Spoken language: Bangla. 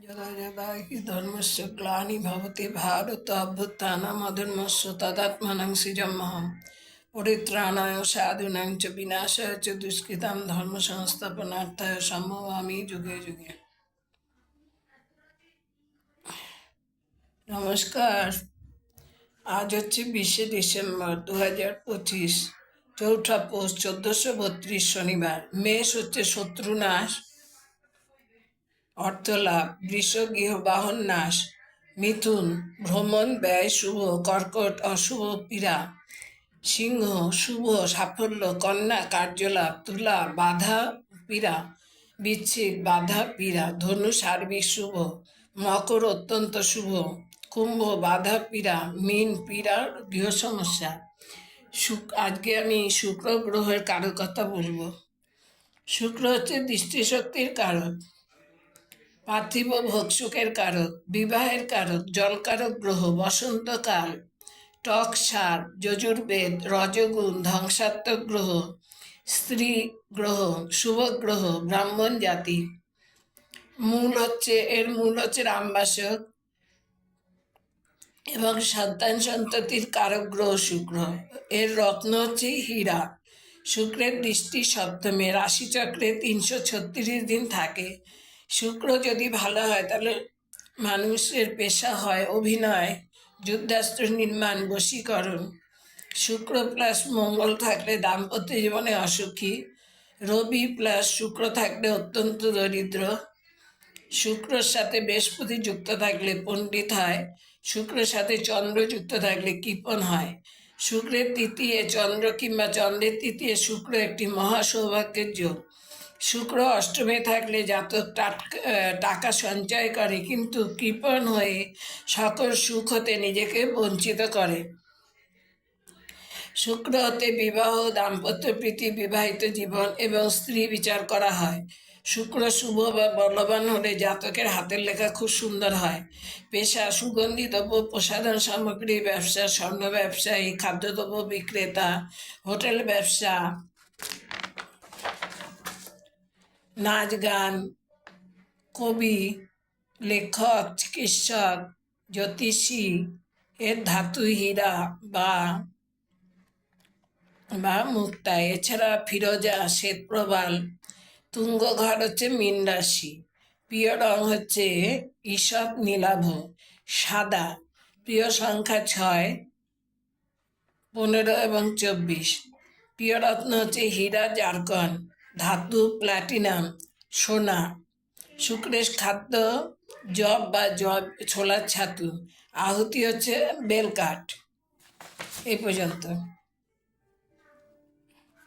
यदा यदा हि धर्मस्य ग्लानिर्भवति भारत अभ्युत्थानमधर्मस्य तदात्मानं सृजाम्यहं परित्राणाय साधूनां च विनाशाय च दुष्कृतां धर्मसंस्थापनार्थाय सम्भवामि যুগে যুগে। নমস্কার। আজ হচ্ছে 20শে ডিসেম্বর 2025, চৌঠা পৌষ 1432 শনিবার। মেষ হচ্ছে শত্রুনাশ, অর্থলাভ। বৃষ গৃহ বাহন নাশ। মিথুন ভ্রমণ ব্যয় শুভ। কর্কট অশুভ পীড়া। সিংহ শুভ সাফল্য। কন্যা কার্যলাভ। তুলা বাধা পীড়া। বৃশ্চিক বাধা পীড়া। ধনু সার্বিক শুভ। মকর অত্যন্ত শুভ। কুম্ভ বাধা পীড়া। মীন পীড়া গৃহ সমস্যা। আজকে আমি শুক্র গ্রহের কারো কথা বলবো। শুক্র হচ্ছে দৃষ্টিশক্তির কারক, পার্থিব ভোগসুখের কারক, বিবাহের কারক, জলকারক গ্রহ। বসন্তকাল টক সার, যজুর্বেদ, রজগুণ, ধ্বংসাত্মক গ্রহ, স্ত্রী গ্রহ, শুভ গ্রহ, ব্রাহ্মণ জাতি। এর মূল হচ্ছে রামবাসক এবং সন্তানতির কারক গ্রহ শুক্র। এর রত্ন হচ্ছে হীরা। শুক্রের দৃষ্টি সপ্তমে। রাশিচক্রে 336 দিন থাকে। শুক্র যদি ভালো হয় তাহলে মানুষের পেশা হয় অভিনয়, যুদ্ধাস্ত্র নির্মাণ, বশীকরণ। শুক্র প্লাস মঙ্গল থাকলে দাম্পত্য জীবনে অসুখী। রবি প্লাস শুক্র থাকলে অত্যন্ত দরিদ্র। শুক্রর সাথে বৃহস্পতি যুক্ত থাকলে পণ্ডিত হয়। শুক্রের সাথে চন্দ্র যুক্ত থাকলে কৃপণ হয়। শুক্রের তৃতীয় চন্দ্র কিংবা চন্দ্রের তৃতীয় শুক্র একটি মহা সৌভাগ্যের যোগ। শুক্র অষ্টমে থাকলে জাতক টাকা সঞ্চয় করে, কিন্তু কৃপণ হয়ে সকল সুখ হতে নিজেকে বঞ্চিত করে। শুক্র হতে বিবাহ, দাম্পত্য প্রীতি, বিবাহিত জীবন এবং স্ত্রী বিচার করা হয়। শুক্র শুভ বা বলবান হলে জাতকের হাতের লেখা খুব সুন্দর হয়। পেশা সুগন্ধি দ্রব্য প্রসাধন সামগ্রী ব্যবসা, স্বর্ণ ব্যবসায়ী, খাদ্যদ্রব্য বিক্রেতা, হোটেল ব্যবসা, নাচ গান, কবি, লেখক, চিকিৎসক, জ্যোতিষী। এর ধাতু হীরা বা মুক্তা। এছাড়া ফিরোজা, শ্বেতপ্রবাল। তুঙ্গ ঘর হচ্ছে মীন রাশি। প্রিয় রং হচ্ছে ঈষৎ নীলাভ, সাদা। প্রিয় সংখ্যা 6, 15 এবং 24। প্রিয় রত্ন হচ্ছে হীরা, জারকন। ধাতু প্ল্যাটিনাম, সোনা। শুক্রের খাদ্য জব বা ছোলার ছাতু। আহুতি হচ্ছে বেলকাঠ। এই পর্যন্ত।